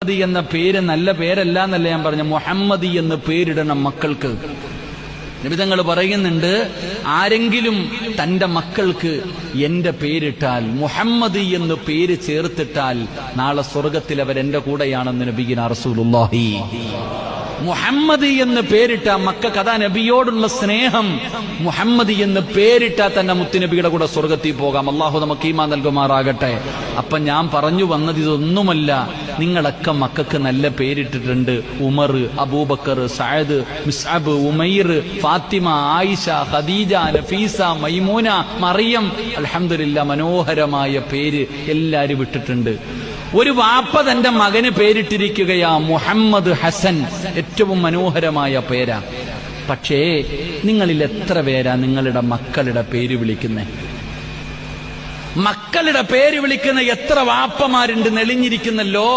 മുഹമ്മദി എന്ന പേര് നല്ല പേരല്ല എന്നല്ല ഞാൻ പറഞ്ഞു. മുഹമ്മദി എന്ന് പേരിടണം മക്കൾക്ക്. നബി തങ്ങൾ പറയുന്നുണ്ട്, ആരെങ്കിലും തന്റെ മക്കൾക്ക് എന്റെ പേരിട്ടാൽ, മുഹമ്മദി എന്ന് പേര് ചേർത്തിട്ടാൽ, നാളെ സ്വർഗത്തിൽ അവർ എന്റെ കൂടെയാണെന്ന് നബിയിന റസൂലുള്ളാഹി. മുഹമ്മദി എന്ന് പേരിട്ട മക്കൾക്ക്, അതാ നബിയോടുള്ള സ്നേഹം. മുഹമ്മദി എന്ന് പേരിട്ടാ തന്നെ മുത്തുനബിയുടെ കൂടെ സ്വർഗത്തിൽ പോകാം. അള്ളാഹു നമുക്ക് ഈമാൻ നൽകുമാറാകട്ടെ. അപ്പൊ ഞാൻ പറഞ്ഞു വന്നത് ഇതൊന്നുമല്ല, നിങ്ങളൊക്കെ മക്കൾക്ക് നല്ല പേരിട്ടിട്ടുണ്ട്. ഉമർ, അബൂബക്കർ, സഅദ്, മുസ്അബ്, ഉമൈർ, ഫാത്തിമ, ആയിഷ, ഖദീജ, നഫീസ, മൈമൂന, മറിയം. അൽഹംദുലില്ലാ, മനോഹരമായ പേര് എല്ലാരും ഇട്ടിട്ടുണ്ട്. ഒരു വാപ്പ തന്റെ മകന് പേരിട്ടിരിക്കുകയാ മുഹമ്മദ് ഹസൻ. ഏറ്റവും മനോഹരമായ പേരാ. പക്ഷേ നിങ്ങളിൽ എത്ര പേരാ നിങ്ങളുടെ മക്കളുടെ പേര് വിളിക്കുന്നേ? മക്കളുടെ പേര് വിളിക്കുന്ന എത്ര വാപ്പമാരുണ്ട് നെളിഞ്ഞിരിക്കുന്നല്ലോ.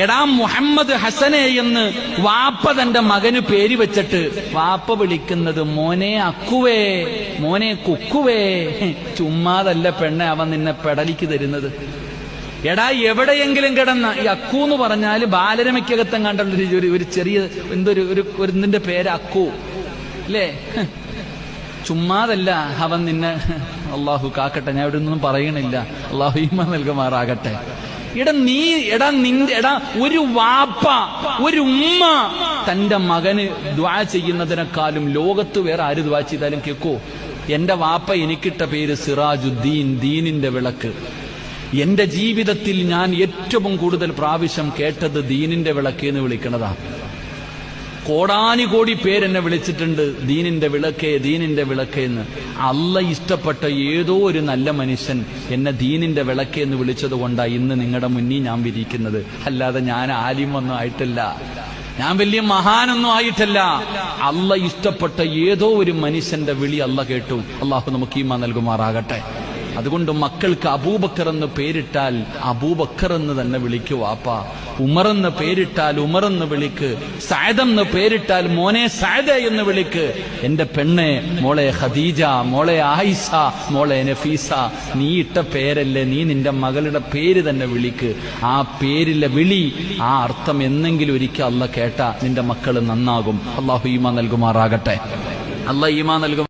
എടാ മുഹമ്മദ് ഹസനെ എന്ന് വാപ്പ തന്റെ മകന് പേര് വെച്ചിട്ട് വാപ്പ വിളിക്കുന്നത് മോനെ അക്കുവേ, മോനെ കുക്കുവേ. ചുമ്മാതല്ല പെണ്ണെ അവൻ നിന്നെ പെടലിക്ക് തരുന്നത്. എടാ എവിടെയെങ്കിലും കിടന്ന ഈ അക്കു എന്ന് പറഞ്ഞാല് ബാലരമയ്ക്കകത്തം കണ്ടുള്ള ഒരു ചെറിയ എന്തിന്റെ പേര് അക്കു അല്ലേ? ചുമ്മാതല്ല അവൻ നിന്നെ. അള്ളാഹു കാക്കട്ടെ, ഞാൻ ഇവിടെ ഒന്നും പറയണില്ല. അള്ളാഹു ഈമാൻ നൽകുമാറാകട്ടെ. ഒരു വാപ്പ, ഒരു ഉമ്മ തന്റെ മകന് ദുആ ചെയ്യുന്നതിനേക്കാളും ലോകത്ത് വേറെ ആര് ദുആ ചെയ്താലും കേൾക്കോ? എന്റെ വാപ്പ എനിക്കിട്ട പേര് സിറാജുദ്ദീൻ, ദീനിന്റെ വിളക്ക്. എന്റെ ജീവിതത്തിൽ ഞാൻ ഏറ്റവും കൂടുതൽ പ്രാവശ്യം കേട്ടത് ദീനിന്റെ വിളക്ക് എന്ന് വിളിക്കണതാ. കോടാനുകോടി പേരെന്നെ വിളിച്ചിട്ടുണ്ട് ദീനിന്റെ വിളക്കേ, ദീനിന്റെ വിളക്കേ എന്ന്. അള്ളാഹ് ഇഷ്ടപ്പെട്ട ഏതോ ഒരു നല്ല മനുഷ്യൻ എന്നെ ദീനിന്റെ വിളക്കേ എന്ന് വിളിച്ചത് കൊണ്ടാണ് ഇന്ന് നിങ്ങളുടെ മുന്നിൽ ഞാൻ വിരിക്കുന്നത്. അല്ലാതെ ഞാൻ ആലിമൊന്നും ആയിട്ടില്ല, ഞാൻ വലിയ മഹാനൊന്നും ആയിട്ടല്ല. അള്ളാഹ് ഇഷ്ടപ്പെട്ട ഏതോ ഒരു മനുഷ്യന്റെ വിളി അള്ളാഹ് കേട്ടു. അള്ളാഹു നമുക്ക് ഈമാൻ നൽകുമാറാകട്ടെ. അതുകൊണ്ട് മക്കൾക്ക് അബൂബക്കർ എന്ന് പേരിട്ടാൽ അബൂബക്കർ എന്ന് തന്നെ വിളിക്കൂ വാപ്പ. ഉമർ എന്ന് പേരിട്ടാൽ ഉമർ എന്ന് വിളിക്ക്. സഅദ് എന്ന് പേരിട്ടാൽ മോനെ സഅദ് എന്ന് വിളിക്ക്. എന്റെ പെണ്ണെ, മോളെ ഖദീജ, മോളെ ആയിഷ, മോളെ നഫീസ. നീ ഇട്ട പേരല്ലേ, നീ നിന്റെ മകളുടെ പേര് തന്നെ വിളിക്ക്. ആ പേരിലെ വിളി, ആ അർത്ഥം എന്നെങ്കിലും ഒരിക്കൽ അള്ളാഹ് കേട്ടാ നിന്റെ മക്കൾ നന്നാകും. അള്ളാഹു ഈമാൻ നൽകുമാറാകട്ടെ. അള്ളാഹ് ഈമാൻ നൽകും.